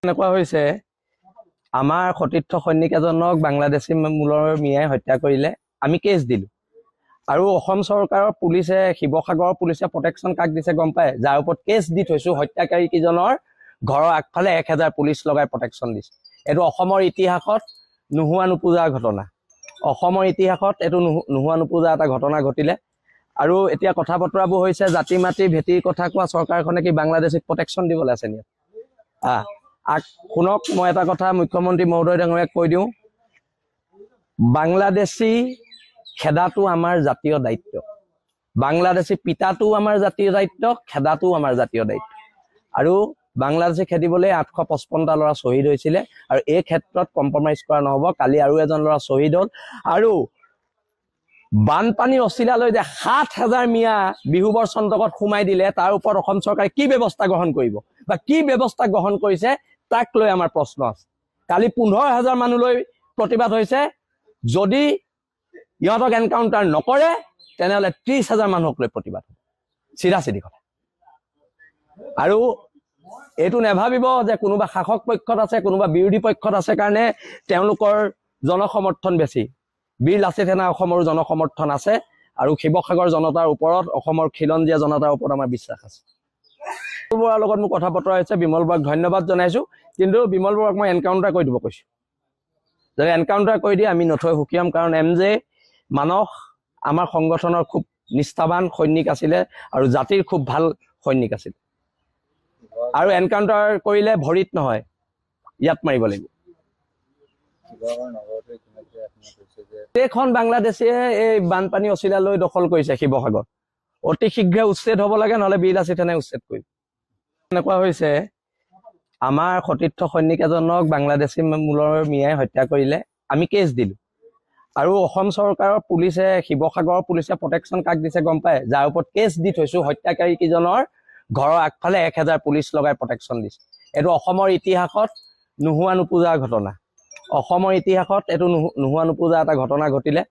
এনেকুৱা হৈছে আমাৰ সতীৰ্থ সৈনিক এজনক বাংলাদেশী মূলৰ মিয়াই হত্যা কৰিলে আমি কেছ দিলো আৰু অসম চৰকাৰৰ পুলিচে শিৱসাগৰৰ পুলিচে প্ৰটেকশ্যন কাক দিছে গম পায় যাৰ ওপৰত কেছ দি থৈছো হত্যাকাৰী কিজনৰ ঘৰৰ আগফালে 1000 পুলিচ লগাই প্ৰটেকশ্যন দিছে এটো অসমৰ ইতিহাসত নোহোৱা নুপুজা ঘটনা অসমৰ ইতিহাসত এটো নোহোৱা নুপুজা এটা ঘটনা ঘটিলে আৰু এতিয়া কথা বতৰাবোৰ হৈছে জাতি মাটি ভেটিৰ কথা কোৱা চৰকাৰখনে কি বাংলাদেশীক প্ৰটেকশ্যন দিবলৈ আছে নি শুনক মই এটা কথা মুখ্যমন্ত্ৰী মহোদয় ডাঙৰীয়াক কৈ দিওঁ বাংলাদেশী খেদাটো আমাৰ জাতীয় দায়িত্ব বাংলাদেশী পিতাটো আমাৰ জাতীয় দায়িত্ব খেদাটো আমাৰ জাতীয় দায়িত্ব আৰু বাংলাদেশী খেদিবলৈ 855টা ল'ৰা শ্বহীদ হৈছিল আৰু এই ক্ষেত্ৰত কম্প্ৰমাইজ কৰা নহব কালি আৰু এজন ল'ৰা শ্বহীদ হ'ল আৰু বানপানী অচিলালৈ যে 7000 মিয়া বিহুবৰ চন্দকত সোমাই দিলে তাৰ ওপৰত অসম চৰকাৰে কি ব্যৱস্থা গ্ৰহণ কৰিব বা কি ব্যৱস্থা গ্ৰহণ কৰিছে তাক লৈ আমাৰ প্ৰশ্ন আছে কালি 15000 মানুহলৈ প্ৰতিবাদ হৈছে যদি ইহঁতক এনকাউন্টাৰ নকৰে তেনেহলে 30000 মানুহক লৈ প্ৰতিবাদ চিধা চিধি কথা আৰু এইটো নেভাবিব যে কোনোবা শাসক পক্ষত আছে কোনোবা বিৰোধী পক্ষত আছে কাৰণে তেওঁলোকৰ জনসমৰ্থন বেছি বীৰ লাচিত সেনা অসমৰ জনসমৰ্থন আছে আৰু শিৱসাগৰ জনতাৰ ওপৰত অসমৰ খিলঞ্জীয়া জনতাৰ ওপৰত আমাৰ বিশ্বাস আছে বৰাৰ লগত মোক কথা বতৰা হৈছে বিমল বৰাক ধন্যবাদ জনাইছো কিন্তু বিমল বৰাক মই এনকাউন্টাৰ কৰি দিব কৈছো যদি এনকাউন্টাৰ কৰি দিয়ে আমি নথৈ সুকিয়াম কাৰণ এমজে মানস আমাৰ সংগঠনৰ খুব নিষ্ঠাবান সৈনিক আছিল আৰু জাতিৰ খুব ভাল সৈনিক আছিল আৰু এনকাউন্টাৰ কৰিলে ভৰিত নহয় ইয়াত মাৰিব লাগিব এখন বাংলাদেশে এই বানপানী অচিলালৈ দখল কৰিছে শিৱসাগৰ অতি শীঘ্ৰে উচ্ছেদ হ'ব লাগে নহলে বীৰ লাচিত সেনাই উচ্ছেদ কৰিব এনেকুৱা হৈছে আমাৰ সতীৰ্থ সৈনিক এজনক বাংলাদেশী মূলৰ মিয়াই হত্যা কৰিলে আমি কেছ দিলো আৰু অসম চৰকাৰৰ পুলিচে শিৱসাগৰৰ পুলিচে প্ৰটেকশ্যন কাক দিছে গম পায় যাৰ ওপৰত কেছ দি থৈছো হত্যাকাৰী কিজনৰ ঘৰৰ আগফালে 1000 পুলিচ লগাই প্ৰটেকশ্যন দিছে এটো অসমৰ ইতিহাসত নোহোৱা নুপুজা ঘটনা অসমৰ ইতিহাসত এটো নোহোৱা নুপুজা এটা ঘটনা ঘটিলে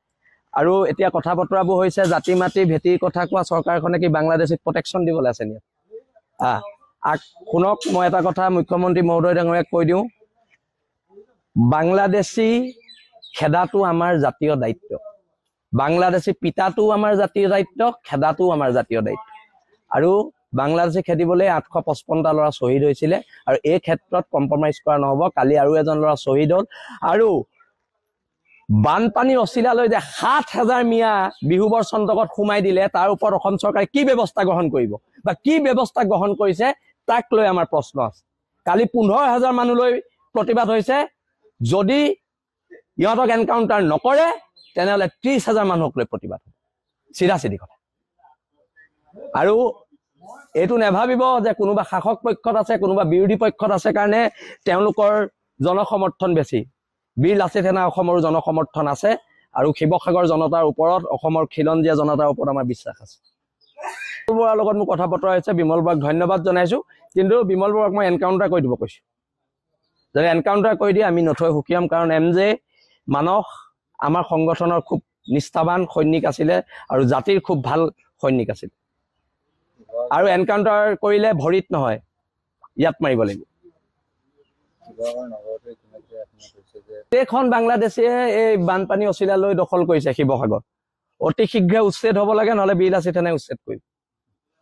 আৰু এতিয়া কথা বতৰাবোৰ হৈছে জাতি মাটি ভেটিৰ কথা কোৱা চৰকাৰখনে কি বাংলাদেশীক প্ৰটেকশ্যন দিবলৈ আছে নি শুনক মই এটা কথা মুখ্যমন্ত্ৰী মহোদয় ডাঙৰীয়াক কৈ দিওঁ বাংলাদেশী খেদাটো আমাৰ জাতীয় দায়িত্ব বাংলাদেশী পিতাটো আমাৰ জাতীয় দায়িত্ব খেদাটো আমাৰ জাতীয় দায়িত্ব আৰু বাংলাদেশী খেদিবলৈ 855টা ল'ৰা শ্বহীদ হৈছিল আৰু এই ক্ষেত্ৰত কম্প্ৰমাইজ কৰা নহব কালি আৰু এজন ল'ৰা শ্বহীদ হ'ল আৰু বানপানী অচিলালৈ যে 7000 মিয়া বিহুবৰ চন্দকত সোমাই দিলে তাৰ ওপৰত অসম চৰকাৰে কি ব্যৱস্থা গ্ৰহণ কৰিব বা কি ব্যৱস্থা গ্ৰহণ কৰিছে তাক লৈ আমাৰ প্ৰশ্ন আছে কালি 15000 মানুহলৈ প্ৰতিবাদ হৈছে যদি ইহঁতক এনকাউন্টাৰ নকৰে তেনেহলে 30000 মানুহক লৈ প্ৰতিবাদ চিধা চিধি কথা আৰু এইটো নেভাবিব যে কোনোবা শাসক পক্ষত আছে কোনোবা বিৰোধী পক্ষত আছে কাৰণে তেওঁলোকৰ জনসমৰ্থন বেছি বীৰ লাচিত সেনা অসমৰ জনসমৰ্থন আছে আৰু শিৱসাগৰ জনতাৰ ওপৰত অসমৰ খিলঞ্জীয়া জনতাৰ ওপৰত আমাৰ বিশ্বাস আছে বৰাৰ লগত মোক কথা বতৰা হৈছে বিমল বৰাক ধন্যবাদ জনাইছো কিন্তু বিমল বৰাক মই এনকাউন্টাৰ কৰি দিব কৈছো যদি এনকাউন্টাৰ কৰি দিয়ে আমি নথৈ সুকিয়াম কাৰণ এমজে মানস আমাৰ সংগঠনৰ খুব নিষ্ঠাবান সৈনিক আছিল আৰু জাতিৰ খুব ভাল সৈনিক আছিল আৰু এনকাউন্টাৰ কৰিলে ভৰিত নহয় ইয়াত মাৰিব লাগিব এখন বাংলাদেশে এই বানপানী অচিলালৈ দখল কৰিছে শিৱসাগৰ অতি শীঘ্ৰে উচ্ছেদ হ'ব লাগে নহলে বীৰ লাচিত সেনাই উচ্ছেদ কৰিব